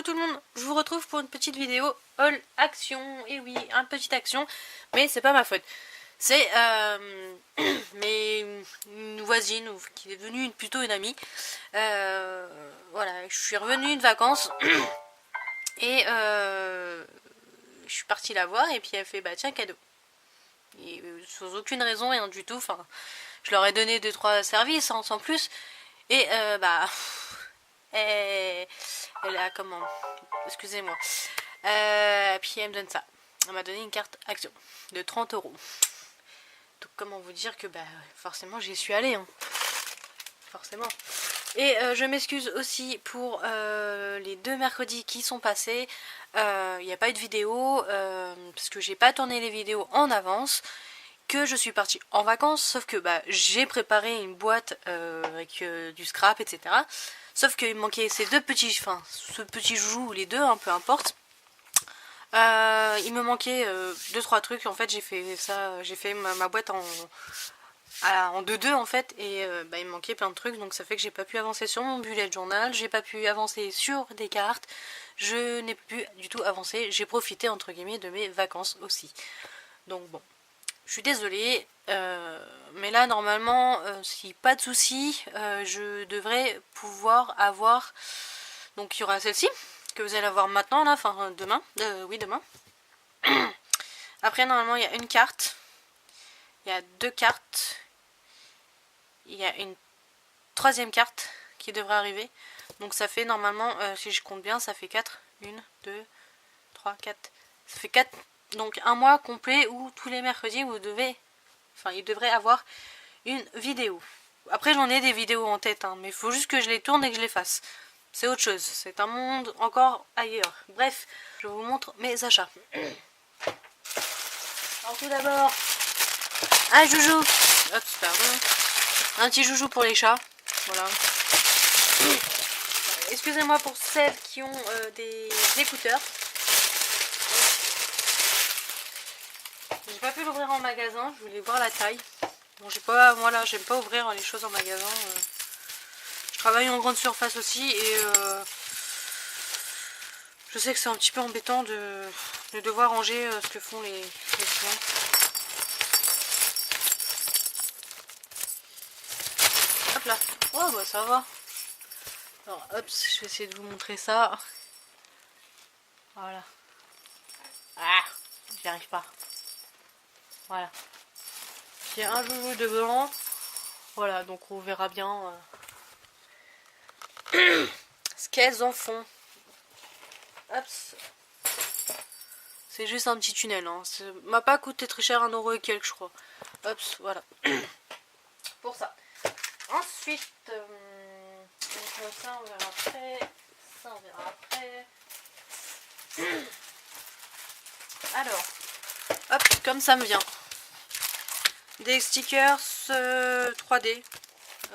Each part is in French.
tout le monde, je vous retrouve pour une petite vidéo haul action. Et oui, une petite action, mais c'est pas ma faute. C'est une voisine qui est devenue plutôt une amie. Voilà, je suis revenue de vacances et je suis partie la voir et puis elle fait bah tiens cadeau. Et, sans aucune raison, rien du tout. Enfin, je leur ai donné 2-3 services hein, sans plus. Et bah elle a comment, excusez-moi, puis elle me donne ça, elle m'a donné une carte action de 30 €. Donc comment vous dire que bah forcément j'y suis allée hein. Forcément. Et je m'excuse aussi pour les 2 mercredis qui sont passés. Il n'y a pas eu de vidéo parce que j'ai pas tourné les vidéos en avance, que je suis partie en vacances, sauf que bah, j'ai préparé une boîte avec du scrap, etc. Sauf qu'il me manquait ces deux petits, enfin ce petit joujou, ou les deux, hein, peu importe. Il me manquait 2-3 trucs. En fait j'ai fait ça, j'ai fait ma boîte en 2-2 en fait, et bah, il me manquait plein de trucs, donc ça fait que j'ai pas pu avancer sur mon bullet journal, j'ai pas pu avancer sur des cartes, je n'ai plus du tout avancé, j'ai profité entre guillemets de mes vacances aussi. Donc bon, je suis désolée, mais là normalement, si pas de soucis, je devrais pouvoir avoir, donc il y aura celle-ci, que vous allez avoir maintenant là, enfin demain, oui demain. Après normalement il y a une carte, il y a 2 cartes, il y a une 3e carte qui devrait arriver. Donc ça fait normalement, si je compte bien, ça fait 4. 1, 2, 3, 4. Ça fait 4. Donc un mois complet où tous les mercredis vous devez, enfin il devrait avoir une vidéo. Après j'en ai des vidéos en tête, hein, mais il faut juste que je les tourne et que je les fasse. C'est autre chose, c'est un monde encore ailleurs. Bref, je vous montre mes achats. Alors tout d'abord, un joujou. Hop, pardon. Un petit joujou pour les chats. Voilà. Excusez-moi pour celles qui ont des écouteurs. J'ai pas pu l'ouvrir en magasin, je voulais voir la taille. Bon, j'ai pas, voilà, j'aime pas ouvrir les choses en magasin. Je travaille en grande surface aussi et je sais que c'est un petit peu embêtant de devoir ranger ce que font les clients. Hop là. Oh bah ça va. Alors hop, je vais essayer de vous montrer ça. Voilà. Ah, j'y arrive pas. Voilà. J'ai un joujou de blanc. Voilà, donc on verra bien ce qu'elles en font. Hop. C'est juste un petit tunnel. Hein. Ça m'a pas coûté très cher, 1 € et quelques, je crois. Hop, voilà. Pour ça. Ensuite, donc ça on verra après. Ça on verra après. Alors, hop, comme ça me vient. Des stickers 3D.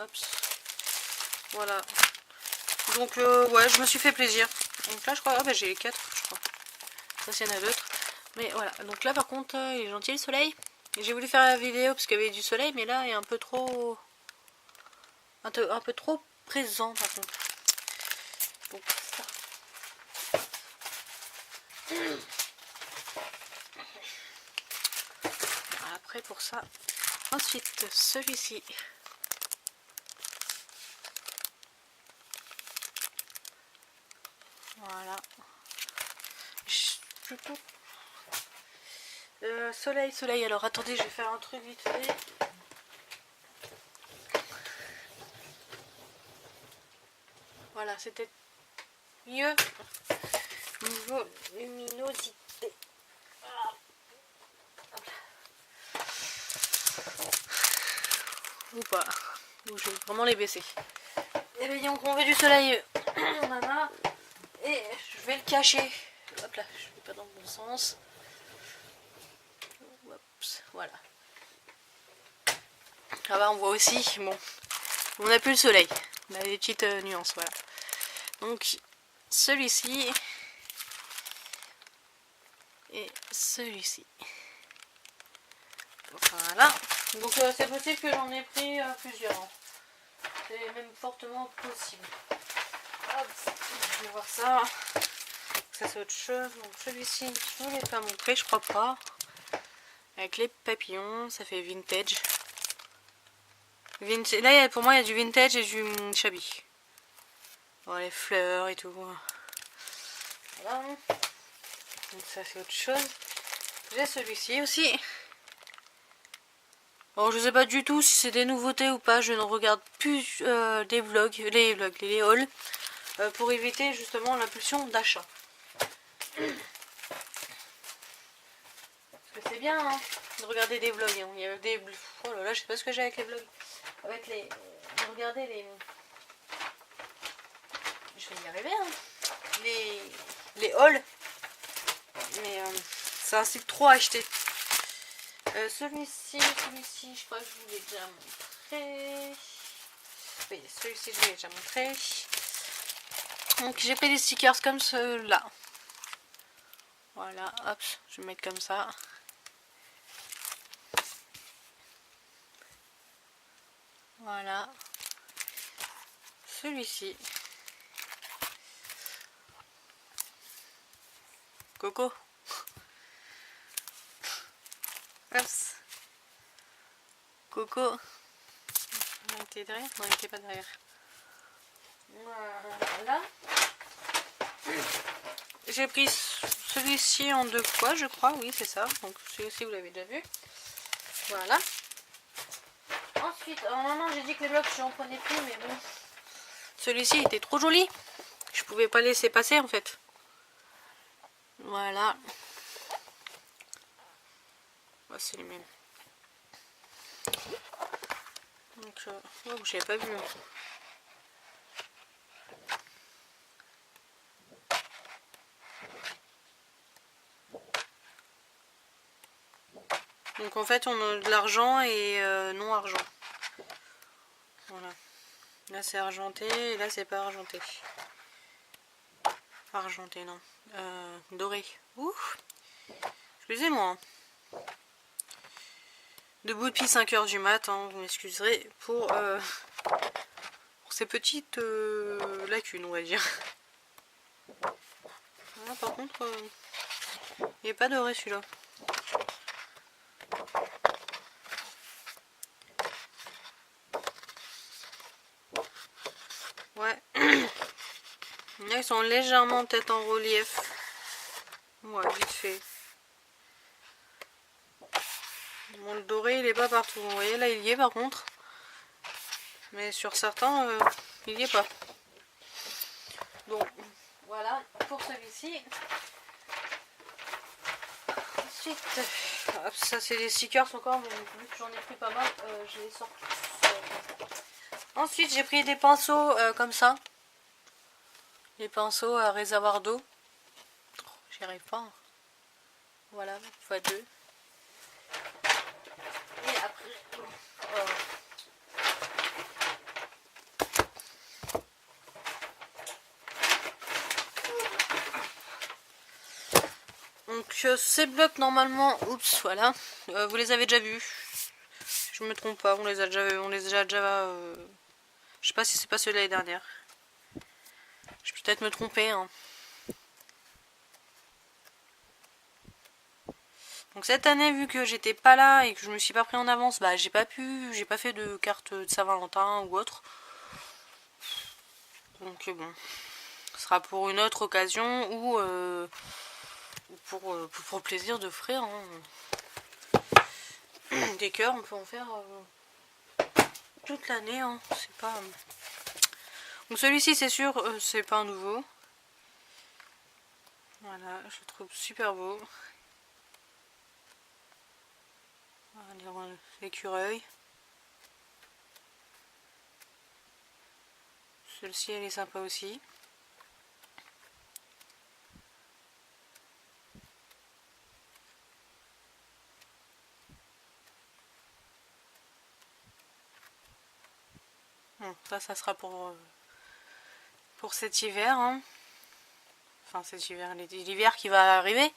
Hop. Voilà. Donc, ouais, je me suis fait plaisir. Donc là, je crois, ah bah j'ai les 4, je crois. Ça, s'il y en a d'autres. Mais voilà. Donc là, par contre, il est gentil le soleil. J'ai voulu faire la vidéo parce qu'il y avait du soleil, mais là, il est un peu trop. Un peu trop présent, par contre. Donc, ça. Après pour ça, ensuite celui-ci. Voilà. Plutôt soleil. Alors attendez, je vais faire un truc vite fait. Voilà, c'était mieux niveau luminosité. Ou pas. Donc je vais vraiment les baisser. Et bien donc on veut du soleil, on en a. Et je vais le cacher. Hop là, je vais pas dans le bon sens. Oups, voilà. Ah bah on voit aussi, bon, on n'a plus le soleil. On a des petites nuances, voilà. Donc celui-ci et celui-ci. Voilà. Donc c'est possible que j'en ai pris plusieurs. C'est même fortement possible. Hop, je vais voir ça. ça c'est autre chose. Donc celui-ci, je ne vous l'ai pas montré, je crois pas. Avec les papillons, ça fait vintage. Là, pour moi, il y a du vintage et du shabby. Bon, les fleurs et tout. Voilà. Donc ça c'est autre chose. J'ai celui-ci aussi. Bon, je sais pas du tout si c'est des nouveautés ou pas. Je ne regarde plus les hauls. Pour éviter justement l'impulsion d'achat. Parce que c'est bien hein, de regarder des vlogs. Hein. Il y a des... Oh là là, je sais pas ce que j'ai avec les vlogs. Avec les... Regardez les... Je vais y arriver hein. Les hauls. Mais ça incite trop à acheter. Celui-ci, je crois que je vous l'ai déjà montré. Oui, celui-ci, je vous l'ai déjà montré. Donc, j'ai fait des stickers comme ceux-là. Voilà, hop, je vais mettre comme ça. Voilà. Celui-ci. Coco. Oups. Coco. Il était derrière? Non, il n'était pas derrière. Voilà. J'ai pris celui-ci en 2 fois, je crois. Oui, c'est ça. Donc celui-ci, vous l'avez déjà vu. Voilà. Ensuite, alors maintenant, j'ai dit que les blocs, je n'en prenais plus, mais bon. Celui-ci était trop joli. Je pouvais pas laisser passer, en fait. Voilà. Bah, c'est les mêmes. Donc, oh, j'avais pas vu. Donc en fait on a de l'argent et non argent. Voilà. Là c'est argenté et là c'est pas argenté. Argenté non. Doré. Ouh. Excusez-moi. Debout depuis 5 h du mat, hein, vous m'excuserez pour ces petites lacunes on va dire. Là, par contre il n'est pas doré celui-là. Ouais. Là, ils sont légèrement peut-être en relief. Ouais, vite fait. Bon, le doré, il est pas partout. Vous voyez, là, il y est par contre. Mais sur certains, il n'y est pas. Donc, voilà pour celui-ci. Ensuite, hop, ça c'est des stickers encore, mais vu que j'en ai pris pas mal, je les sors tous. Ensuite, j'ai pris des pinceaux comme ça. Les pinceaux à réservoir d'eau. J'y arrive pas. Hein. Voilà, x2. Et après... Donc ces blocs normalement, oups, voilà, vous les avez déjà vus. Je me trompe pas, on les a déjà, je sais pas si c'est pas ceux de l'année dernière. Je vais peut-être me tromper. Hein. Donc cette année, vu que j'étais pas là et que je me suis pas pris en avance, bah j'ai pas fait de carte de Saint-Valentin ou autre. Donc bon, ce sera pour une autre occasion ou pour le plaisir d'offrir. Hein. Des cœurs, on peut en faire toute l'année. Hein. C'est pas. Donc celui-ci, c'est sûr, c'est pas un nouveau. Voilà, je le trouve super beau. Voilà, l'écureuil. Celle-ci, elle est sympa aussi. Bon, ça sera pour cet hiver. Hein. Enfin, cet hiver, l'hiver qui va arriver.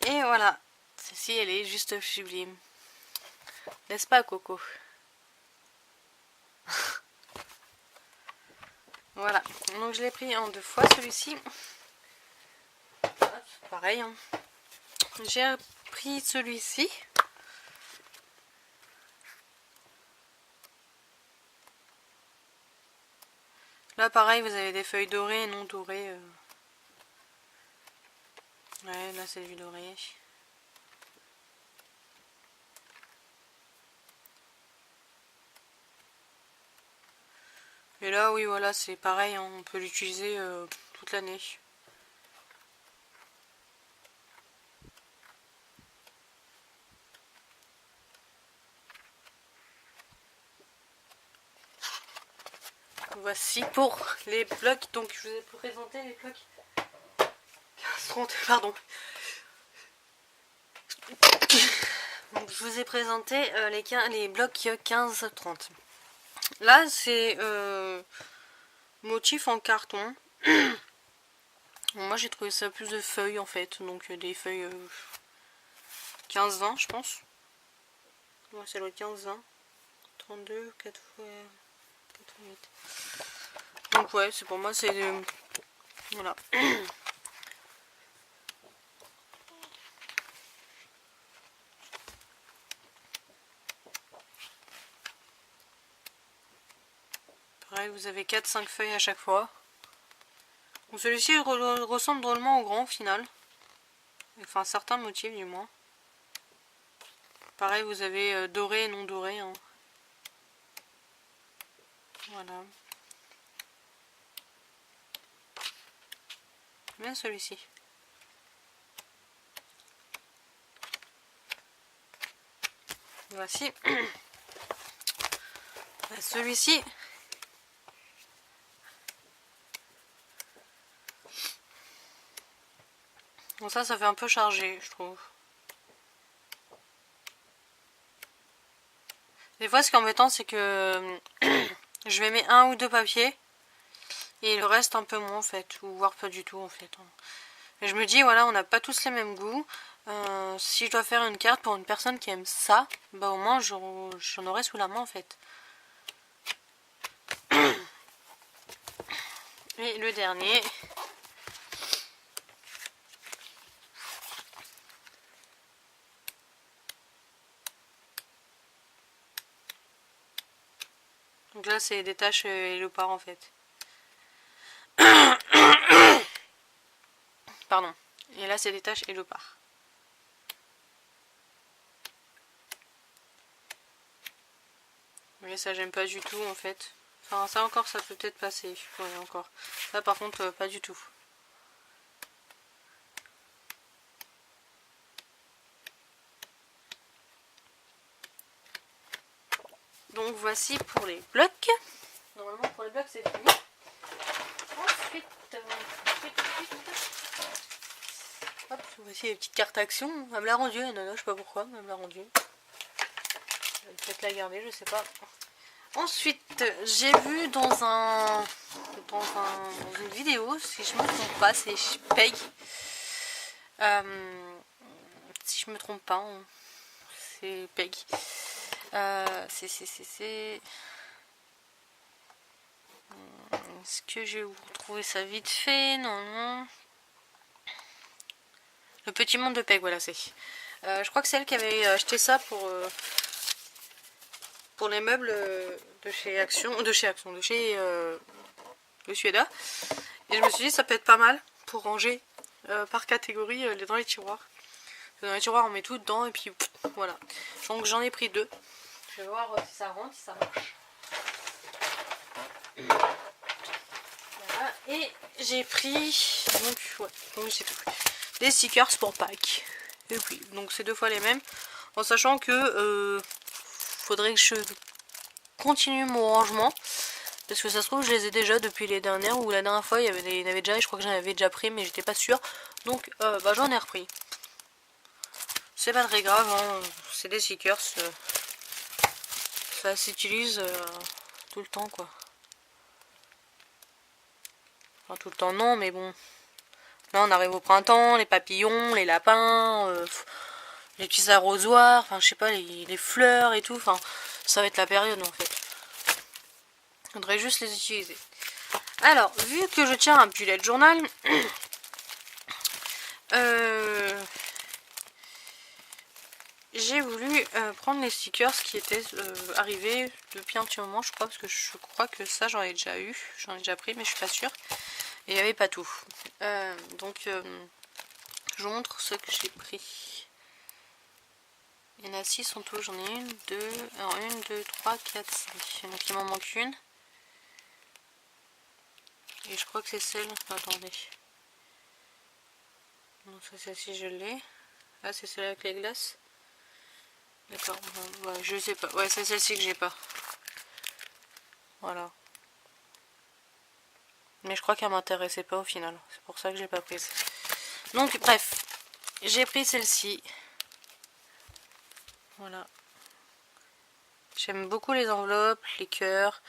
Et voilà, celle-ci, elle est juste sublime. N'est-ce pas, Coco? Voilà, donc je l'ai pris en 2 fois, celui-ci. pareil. Hein. J'ai pris celui-ci. Là pareil, vous avez des feuilles dorées et non dorées. Ouais, là c'est du doré. Et là, oui, voilà, c'est pareil, hein, on peut l'utiliser toute l'année. Voici pour les blocs. Donc, je vous ai présenté les blocs 15-30, pardon. Donc, je vous ai présenté les blocs 15-30. Là, c'est motif en carton. Bon, moi, j'ai trouvé ça plus de feuilles en fait. Donc, des feuilles 15-20, je pense. Ouais, c'est le 15-20. 32, 4 fois 88. Donc, ouais, c'est pour moi, c'est. Voilà. Pareil, vous avez 4-5 feuilles à chaque fois. Donc celui-ci ressemble drôlement au grand au final. Enfin, certains motifs du moins. Pareil, vous avez doré et non doré. Hein. Voilà. Bien celui-ci. Voici. Celui-ci. Bon, ça fait un peu chargé, je trouve. Des fois, ce qui est embêtant, c'est que je vais mettre 1 ou 2 papiers et le reste un peu moins en fait, ou voire pas du tout en fait. Mais je me dis, voilà, on n'a pas tous les mêmes goûts. Si je dois faire une carte pour une personne qui aime ça, bah au moins j'en aurai sous la main en fait. Et le dernier. Donc là, c'est des taches léopard en fait. Pardon. Et là, c'est des taches léopard. Mais ça, j'aime pas du tout en fait. Enfin, ça encore, ça peut peut-être passer. Ouais, encore. Ça, par contre, pas du tout. Donc voici pour les blocs. Normalement pour les blocs c'est fini. Ensuite, hop, voici les petites cartes actions. Elle me l'a rendue, non, je sais pas pourquoi, elle me l'a rendue. Je vais peut-être la garder, je sais pas. Ensuite, j'ai vu dans une vidéo, si je me trompe pas, c'est Peg. Si je me trompe pas, c'est Peg. Est-ce que je vais vous retrouver ça vite fait? Non. Le petit monde de Peg, voilà, c'est. Je crois que c'est elle qui avait acheté ça pour les meubles de chez Action, de chez le Suéda. Et je me suis dit, ça peut être pas mal pour ranger par catégorie dans les tiroirs. Dans les tiroirs, on met tout dedans et puis voilà. Donc j'en ai pris 2. Je vais voir si ça rentre, si ça marche. Voilà. Et j'ai pris donc j'ai tout. Des stickers pour Pâques. Et puis, donc c'est 2 fois les mêmes. En sachant que faudrait que je continue mon rangement. Parce que ça se trouve, je les ai déjà depuis les dernières. Ou la dernière fois, il y en avait déjà. Et je crois que j'en avais déjà pris, mais j'étais pas sûre. Donc, j'en ai repris. C'est pas très grave, hein. C'est des stickers. Ça s'utilise tout le temps, quoi. Enfin, tout le temps, non, mais bon. Là, on arrive au printemps, les papillons, les lapins, les petits arrosoirs, enfin, je sais pas, les fleurs et tout. Enfin, ça va être la période, en fait. Il faudrait juste les utiliser. Alors, vu que je tiens un bullet journal, j'ai voulu prendre les stickers qui étaient arrivés depuis un petit moment, je crois, parce que je crois que ça j'en ai déjà eu, j'en ai déjà pris, mais je suis pas sûre. Et il n'y avait pas tout. Donc je vous montre ce que j'ai pris. Il y en a 6 en tout, j'en ai une, 2, alors 1, 2, 3, 4, 5. Donc il m'en manque une. Et je crois que c'est celle. Attendez. Non, ça celle-ci je l'ai. Ah, c'est celle avec les glaces. D'accord, ouais, je sais pas. Ouais, c'est celle-ci que j'ai pas. Voilà. Mais je crois qu'elle m'intéressait pas au final. C'est pour ça que j'ai pas prise. Donc, bref. J'ai pris celle-ci. Voilà. J'aime beaucoup les enveloppes, les cœurs.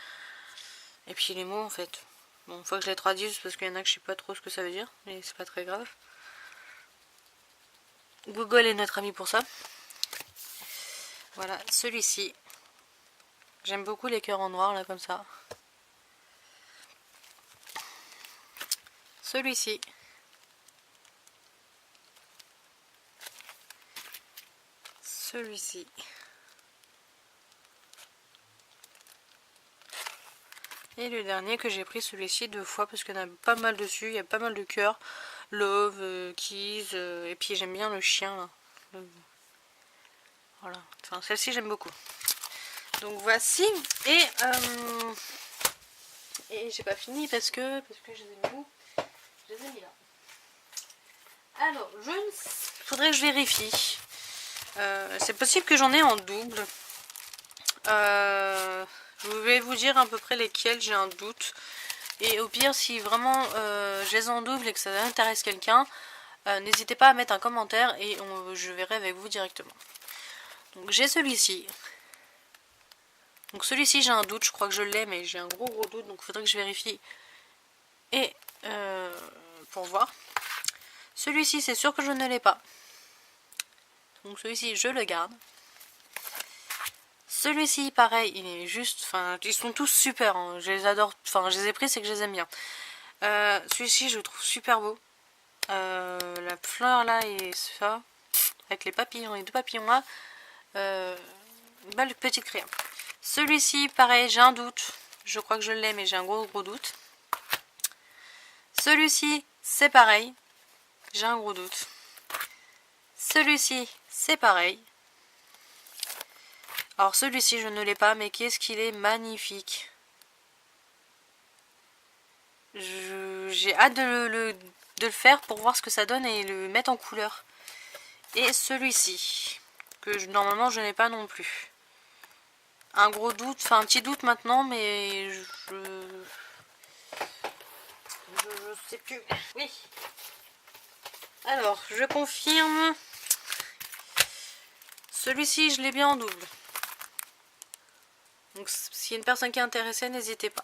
Et puis les mots en fait. Bon, faut que je les traduise parce qu'il y en a que je sais pas trop ce que ça veut dire. Mais c'est pas très grave. Google est notre ami pour ça. Voilà, celui-ci. J'aime beaucoup les cœurs en noir là comme ça. Celui-ci. Celui-ci. Et le dernier que j'ai pris celui-ci 2 fois parce qu'il y en a pas mal dessus. Il y a pas mal de cœurs. Love, Keys. Et puis j'aime bien le chien là. Voilà. Enfin, celle-ci j'aime beaucoup. Donc voici. Et j'ai pas fini parce que je les ai mis où? Je les ai mis là. Alors, faudrait que je vérifie. C'est possible que j'en ai en double. Je vais vous dire à peu près lesquels j'ai un doute. Et au pire, si vraiment je les ai en double et que ça intéresse quelqu'un, n'hésitez pas à mettre un commentaire et je verrai avec vous directement. Donc j'ai celui-ci. Donc celui-ci j'ai un doute, je crois que je l'ai, mais j'ai un gros doute, donc il faudrait que je vérifie. Et pour voir. Celui-ci c'est sûr que je ne l'ai pas. Donc celui-ci je le garde. Celui-ci pareil, il est juste, enfin ils sont tous super, hein. Je les adore, enfin je les ai pris, c'est que je les aime bien. Celui-ci je le trouve super beau. La fleur là et ça, avec les papillons, les 2 papillons là, belle petite crayon. Celui-ci pareil, j'ai un doute, je crois que je l'ai mais j'ai un gros doute. Celui-ci c'est pareil, j'ai un gros doute. Celui-ci c'est pareil. Alors celui-ci je ne l'ai pas, mais qu'est-ce qu'il est magnifique. J'ai hâte de le faire pour voir ce que ça donne et le mettre en couleur. Et celui-ci, que normalement je n'ai pas non plus. Un gros doute, enfin un petit doute maintenant, mais je sais plus. Oui. Alors, je confirme. Celui-ci, je l'ai bien en double. Donc s'il y a une personne qui est intéressée, n'hésitez pas.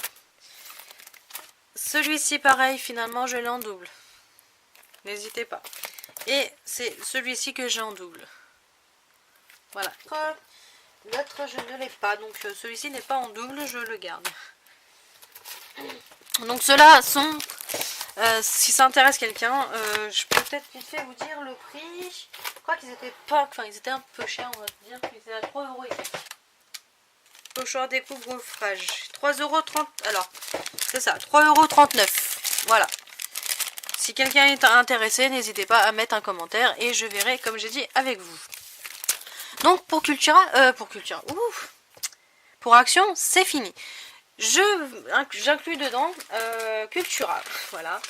Celui-ci pareil, finalement je l'ai en double. N'hésitez pas. Et c'est celui-ci que j'ai en double. Voilà. L'autre je ne l'ai pas, donc celui-ci n'est pas en double, je le garde. Donc ceux-là sont, si ça intéresse quelqu'un, je peux peut-être vite fait vous dire le prix. Je crois qu'ils étaient pas, enfin ils étaient un peu chers, on va dire qu'ils étaient à 3 € et quelques. Pochoir découpe gaufrage, 3,30 €. Alors, c'est ça, 3,39 €. Voilà. Si quelqu'un est intéressé, n'hésitez pas à mettre un commentaire et je verrai, comme j'ai dit, avec vous. Donc pour pour Action, c'est fini. J'inclus dedans Cultura, voilà.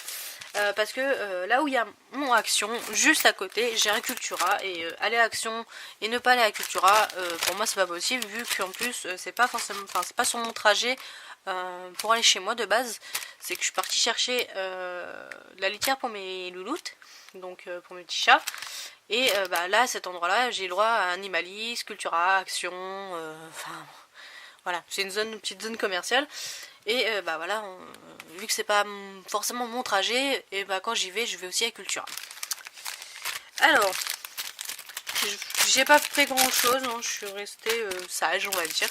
Parce que là où il y a mon Action, juste à côté, j'ai un Cultura. Et aller à Action et ne pas aller à Cultura, pour moi c'est pas possible, vu qu'en plus c'est pas forcément, enfin c'est pas sur mon trajet pour aller chez moi de base. C'est que je suis partie chercher de la litière pour mes louloutes, donc pour mes petits chats. Et bah, là, à cet endroit-là, j'ai le droit à Animalis, Cultura, Action, enfin voilà, c'est une petite zone commerciale. Et bah voilà, vu que c'est pas forcément mon trajet, et bah quand j'y vais, je vais aussi à Cultura. Alors, j'ai pas fait grand chose, hein, je suis restée sage, on va dire.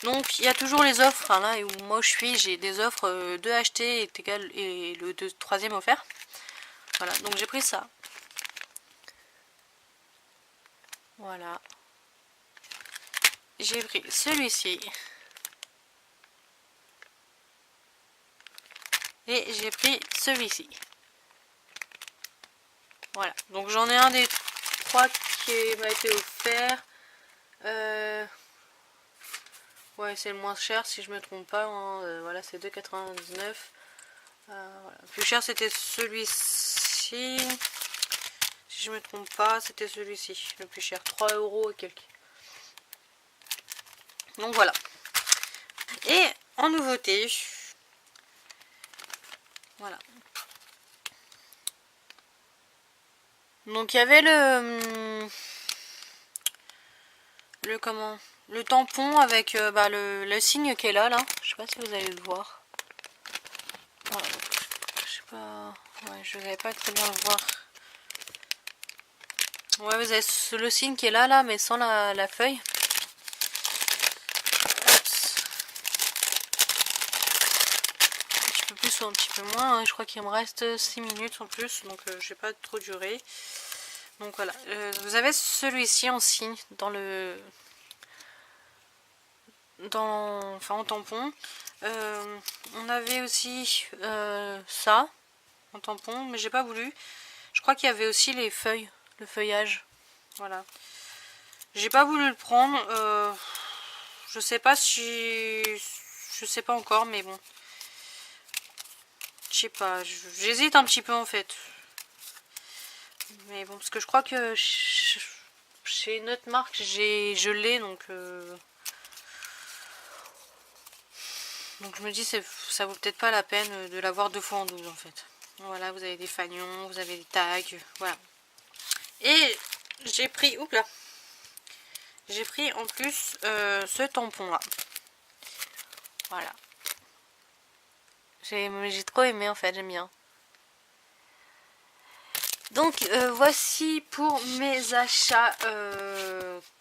Donc il y a toujours les offres, hein, là où moi je suis, j'ai des offres 2 achetés est égal et le troisième offert. Voilà, donc j'ai pris ça. Voilà. J'ai pris celui-ci. Et j'ai pris celui-ci. Voilà. Donc j'en ai un des 3 qui m'a été offert. Ouais, c'est le moins cher si je me trompe pas. Hein. Voilà, c'est 2,99. Voilà. Le plus cher c'était celui-ci. Si je me trompe pas, c'était celui-ci. Le plus cher. 3 € et quelques. Donc voilà. Et en nouveauté, voilà. Donc il y avait le tampon avec le signe qui est là. Je sais pas si vous allez le voir. Voilà. Je sais pas. Ouais, je n'avais pas très bien le voir. Ouais, vous avez le signe qui est là, mais sans la feuille. Un petit peu plus ou un petit peu moins. Hein. Je crois qu'il me reste 6 minutes en plus, donc je vais pas trop durer. Donc voilà. Vous avez celui-ci en signe en tampon. On avait aussi ça en tampon, mais j'ai pas voulu. Je crois qu'il y avait aussi les feuilles, le feuillage. Voilà. J'ai pas voulu le prendre. Je sais pas si... Je sais pas encore, mais bon. Je sais pas. J'hésite un petit peu en fait. Mais bon, parce que je crois que chez une autre marque, je l'ai, donc... Donc je me dis, ça vaut peut-être pas la peine de l'avoir 2 fois en 12 en fait. Voilà, vous avez des fanions, vous avez des tags, voilà. Et j'ai pris, oups là, j'ai pris en plus ce tampon là. Voilà. J'ai trop aimé en fait, j'aime bien. Donc voici pour mes achats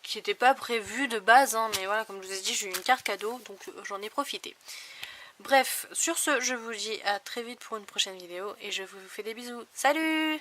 qui n'étaient pas prévus de base, hein, mais voilà, comme je vous ai dit, j'ai eu une carte cadeau, donc j'en ai profité. Bref, sur ce, je vous dis à très vite pour une prochaine vidéo et je vous fais des bisous. Salut!